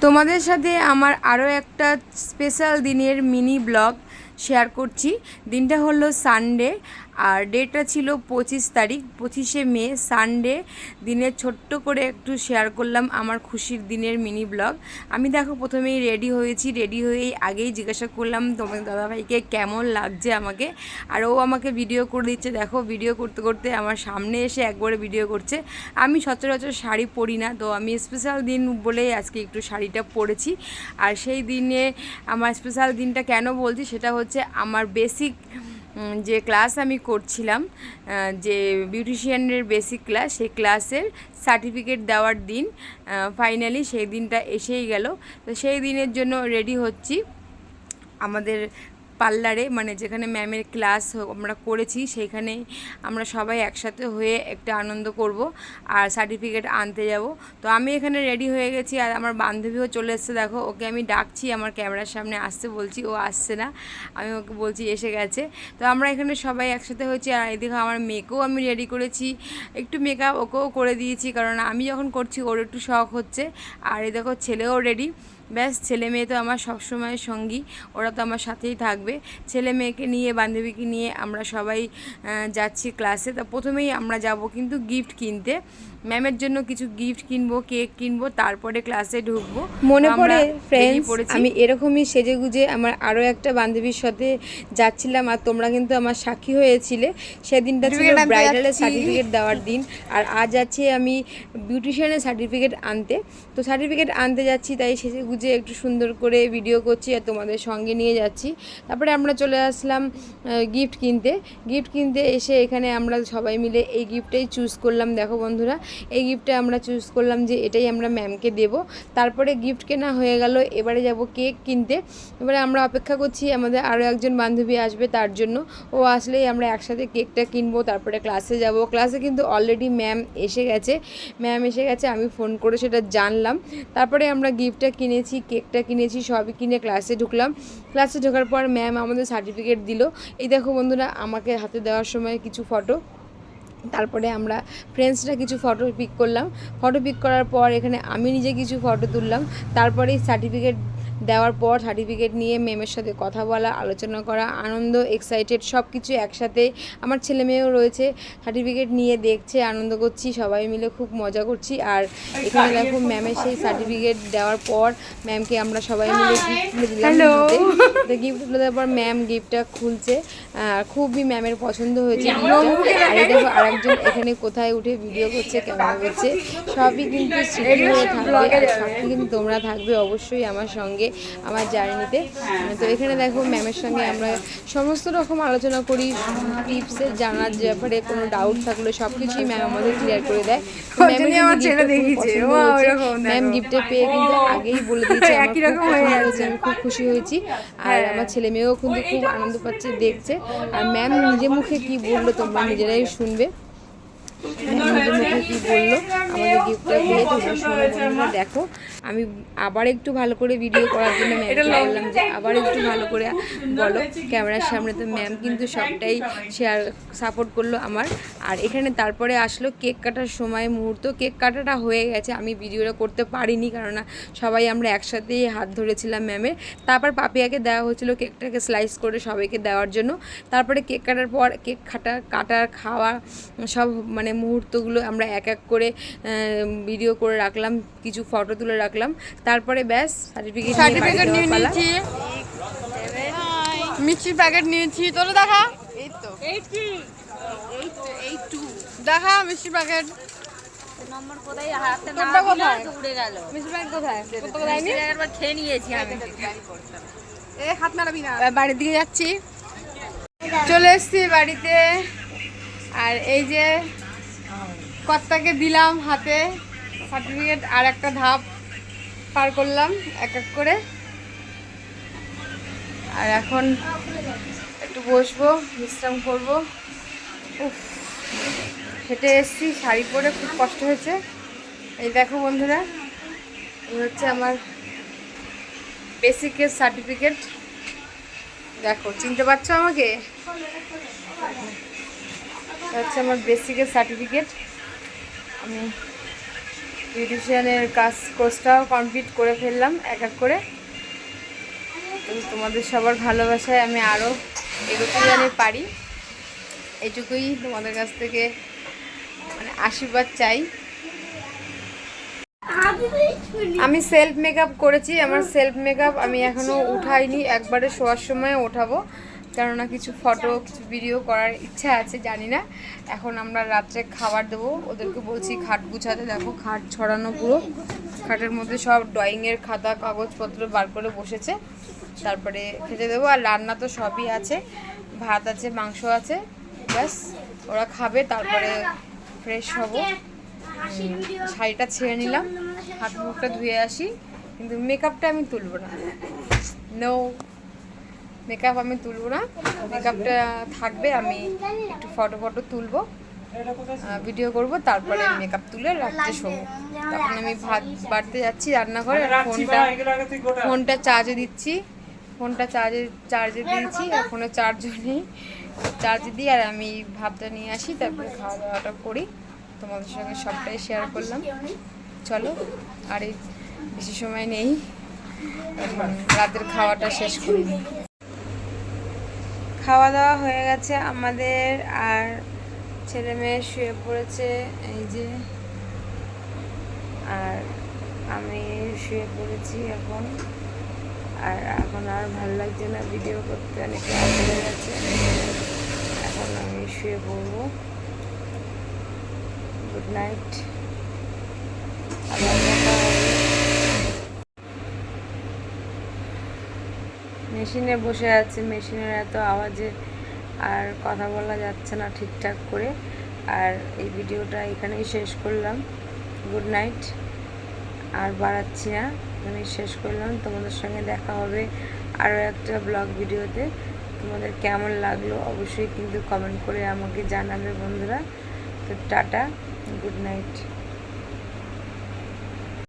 তোমাদের সাথে আমার আরও একটা স্পেশাল দিনের মিনি ব্লগ শেয়ার করছি। দিনটা হলো সানডে আর ডেটটা ছিল 25 তারিখ, 25শে মে, সানডে দিনে ছোট্ট করে একটু শেয়ার করলাম আমার খুশির দিনের মিনি ব্লগ। আমি দেখো প্রথমেই রেডি হয়েছি, রেডি হয়েই আগেই জিজ্ঞাসা করলাম তোমাদের দাদাভাইকে কেমন লাগছে আমাকে, আর ও আমাকে ভিডিও করে দিচ্ছে। দেখো ভিডিও করতে করতে আমার সামনে এসে একবারে ভিডিও করছে। আমি সচরাচর শাড়ি পরি না, তো আমি স্পেশাল দিন বলেই আজকে একটু শাড়িটা পরেছি। আর সেই দিনে আমার স্পেশাল দিনটা কেন বলছি সেটা হচ্ছে আমার বেসিক যে ক্লাস আমি করছিলাম, যে বিউটিশিয়ানের বেসিক ক্লাস, সেই ক্লাসের সার্টিফিকেট দেওয়ার দিন। ফাইনালি সেই দিনটা এসেই গেল। তো সেই দিনের জন্য রেডি হচ্ছি আমাদের পার্লারে, মানে যেখানে ম্যামের ক্লাস আমরা করেছি সেইখানে আমরা সবাই একসাথে হয়ে একটা আনন্দ করব আর সার্টিফিকেট আনতে যাব। তো আমি এখানে রেডি হয়ে গেছি আর আমার বান্ধবীও চলে এসছে। দেখো ওকে আমি ডাকছি, আমার ক্যামেরার সামনে আসতে বলছি, ও আসছে না, আমি ওকে বলছি এসে গেছে। তো আমরা এখানে সবাই একসাথে হয়েছি। আর এদিকে আমার মেয়েকেও আমি রেডি করেছি, একটু মেকআপ ওকেও করে দিয়েছি, কারণ আমি যখন করছি ওর একটু শখ হচ্ছে। আর এই দেখো ছেলেও রেডি। ব্যাস, ছেলে মেয়ে তো আমার সবসময় সঙ্গী, ওরা তো আমার সাথেই থাকবে। ছেলে মেয়েকে নিয়ে, বান্ধবীকে নিয়ে আমরা সবাই যাচ্ছি ক্লাসে। তো প্রথমেই আমরা যাব কিন্তু গিফট কিনতে, ম্যামের জন্য কিছু গিফট কিনবো, কেক কিনবো, তারপরে ক্লাসে ঢুকবো। মনে পড়ে ফ্রেন্ডস, আমি এরকমই সেজেগুজে আমার আরও একটা বান্ধবীর সাথে যাচ্ছিলাম, আর তোমরা কিন্তু আমার সাক্ষী হয়েছিলে। সেদিনটা ছিল ব্রাইডালের সার্টিফিকেট দেওয়ার দিন, আর আজ যাচ্ছি আমি বিউটিশিয়ানের সার্টিফিকেট আনতে। তো সার্টিফিকেট আনতে যাচ্ছি, তাই সেজেগুজে একটু সুন্দর করে ভিডিও করছি আর তোমাদের সঙ্গে নিয়ে যাচ্ছি। তারপরে আমরা চলে আসলাম গিফট কিনতে। গিফট কিনতে এসে এখানে আমরা সবাই মিলে এই গিফটটাই চুজ করলাম। দেখো বন্ধুরা, এই গিফটটা আমরা চুজ করলাম যে এটাই আমরা ম্যামকে দেব। তারপরে গিফট কেনা হয়ে গেল, এবারে যাব কেক কিনতে। এবারে আমরা অপেক্ষা করছি আমাদের আরও একজন বান্ধবী আসবে তার জন্য, ও আসলেই আমরা একসাথে কেকটা কিনবো, তারপরে ক্লাসে যাব। ক্লাসে কিন্তু অলরেডি ম্যাম এসে গেছে, আমি ফোন করে সেটা জানলাম। তারপরে আমরা গিফটটা কিনেছি, কেকটা কিনেছি, সবই কিনে ক্লাসে ঢুকলাম। ক্লাসে ঢোকার পর ম্যাম আমাদের সার্টিফিকেট দিল। এই দেখো বন্ধুরা, আমাকে হাতে দেওয়ার সময় কিছু ফটো, তারপরে আমরা ফ্রেন্ডসরা কিছু ফটো পিক করলাম। ফটো পিক করার পর এখানে আমি নিজে কিছু ফটো তুললাম। তারপরেই সার্টিফিকেট দেওয়ার পর সার্টিফিকেট নিয়ে ম্যামের সাথে কথা বলা, আলোচনা করা, আনন্দ, এক্সাইটেড সব কিছু একসাথে। আমার ছেলে মেয়েও রয়েছে, সার্টিফিকেট নিয়ে দেখছে, আনন্দ করছি, সবাই মিলে খুব মজা করছি। আর এখানে দেখো ম্যামের সেই সার্টিফিকেট দেওয়ার পর ম্যামকে আমরা সবাই মিলে গিফট তুলে দিলাম। তো গিফট তুলে দেওয়ার পর ম্যাম গিফটটা খুলছে, খুবই ম্যামের পছন্দ হয়েছে গিফটটা। আর এই দেখো আরেকজন এখানে কোথায় উঠে ভিডিও করছে, ক্যামেরা করছে, সবই কিন্তু স্মৃতি হয়ে থাকবে। আর সাথে কিন্তু তোমরা থাকবে অবশ্যই আমার সঙ্গে আমার জার্নিতে। তো এখানে দেখো ম্যামের সঙ্গে আমরা সমস্ত রকম আলোচনা করি, টিপসের জানার ব্যাপারে কোনো ডাউট থাকলে সব কিছুই ম্যাম আমাদের ক্লিয়ার করে দেয়। ম্যাম গিফটে পেয়ে কিন্তু আগেই বলে দিয়েছে আমি খুব খুশি হয়েছি। আর আমার ছেলে মেয়েও কিন্তু খুব আনন্দ পাচ্ছে, দেখছে। আর ম্যাম নিজে মুখে কি বললো তোমরা নিজেরাই শুনবে, নিজের মুখে কী বললো আমাদের গিফটটা পেয়ে, তোমরা শোনো বন্ধুরা। দেখো আমি আবার একটু ভালো করে ভিডিও করার জন্য ম্যামকে বললাম যে আবার একটু ভালো করে বলো ক্যামেরার সামনে। তো ম্যাম কিন্তু সবটাই সাপোর্ট করলো আমার। আর এখানে তারপরে আসলো কেক কাটার সময় মুহূর্ত। কেক কাটাটা হয়ে গেছে, আমি ভিডিওটা করতে পারিনি, কারণ সবাই আমরা একসাথেই হাত ধরেছিলাম ম্যামের। তারপর পাপিয়াকে দেওয়া হয়েছিল কেকটাকে স্লাইস করে সবাইকে দেওয়ার জন্য। তারপরে কেক কাটার পর কেক কাটার খাওয়া সব মানে মুহূর্তগুলো আমরা এক এক করে ভিডিও করে রাখলাম, কিছু ফটো তুলে রাখলাম। তারপরে ব্যাস সার্টিফিকেট নিয়ে নিয়েছি, মিষ্টির প্যাকেট নিয়েছি। তোরা দেখা, এই তো দেখা মিষ্টির প্যাকেট নম্বর কোথায়, হাতে না দিলে তো উড়ে গেল। মিষ্টির প্যাকেট কোথায়? কোথায় নি একবার খেয়ে নিয়েছি আমি। এ হাত নাড়াবি না। বাড়ির দিকে যাচ্ছি, চলে এসেছি বাড়িতে। আর এই যে কর্তাকে দিলাম হাতে সার্টিফিকেট, আর একটা ধাপ পার করলাম এক এক করে। আর এখন একটু বসবো, বিশ্রাম করবো। হেঁটে এসেছি, শাড়ি পরে খুব কষ্ট হয়েছে। এই দেখো বন্ধুরা, এই হচ্ছে আমার বেসিকের সার্টিফিকেট। দেখো চিনতে পারছো আমাকে? হচ্ছে আমার বেসিকের সার্টিফিকেট। আমি বিউটিশিয়ানের কোর্সটাও কমপ্লিট করে ফেললাম এক এক করে। তো তোমাদের সবার ভালোবাসায় আমি আরও এগোতে জানি পারি, এটুকুই তোমাদের কাছ থেকে মানে আশীর্বাদ চাই। আমি সেলফ মেকআপ করেছি, আমার সেলফ মেকআপ আমি এখনও উঠাইনি, একবারে শোয়ার সময় ওঠাবো, কেননা কিছু ফটো কিছু ভিডিও করার ইচ্ছা আছে। জানি না, এখন আমরা রাত্রে খাবার দেবো, ওদেরকে বলছি খাট গুছাতে। দেখো খাট ছড়ানো পুরো, খাটের মধ্যে সব ড্রয়িংয়ের খাতা কাগজপত্র বার করে বসেছে, তারপরে খেতে দেবো। আর রান্না তো সবই আছে, ভাত আছে, মাংস আছে, ব্যাস ওরা খাবে, তারপরে ফ্রেশ হব। শাড়িটা ছেড়ে নিলাম, হাত মুখটা ধুয়ে আসি, কিন্তু মেকআপটা আমি তুলব না, নো মেকআপ আমি তুলব না, মেকআপটা থাকবে। আমি একটু ফটো তুলবো, ভিডিও করব, তারপরে মেকআপ তুলে রাত্রে শোবো। তখন আমি ভাত বাড়তে যাচ্ছি রান্নাঘরে, ফোনটা চার্জে দিচ্ছি, ফোনটা চার্জে দিয়েছি, এখনও চার্জও নেই, চার্জে দিই আর আমি ভাতটা নিয়ে আসি, তারপরে খাওয়া দাওয়াটা করি। তোমাদের সঙ্গে সবটাই শেয়ার করলাম। চলো, আর এই বেশি সময় নেই, রাতের খাওয়াটা শেষ করি। খাওয়া দাওয়া হয়ে গেছে আমাদের, আর ছেলে মেয়ে শুয়ে পড়েছে এই যে, আর আমি শুয়ে পড়েছি এখন। আর এখন আর ভালো লাগছে না ভিডিও করতে, অনেক রাত হয়ে গেছে, এখন আমি শুয়ে পড়বো। গুড নাইট, আবার দেখা হবে। মেশিনে বসে আছে, মেশিনের এত আওয়াজে আর কথা বলা যাচ্ছে না ঠিকঠাক করে। আর এই ভিডিওটা এখানেই শেষ করলাম। গুড নাইট, আর বাড়াচ্ছি না, এখানেই শেষ করলাম। তোমাদের সঙ্গে দেখা হবে আরও একটা ব্লগ ভিডিওতে। তোমাদের কেমন লাগলো অবশ্যই কিন্তু কমেন্ট করে আমাকে জানাবে বন্ধুরা। তো টাটা, গুড নাইট।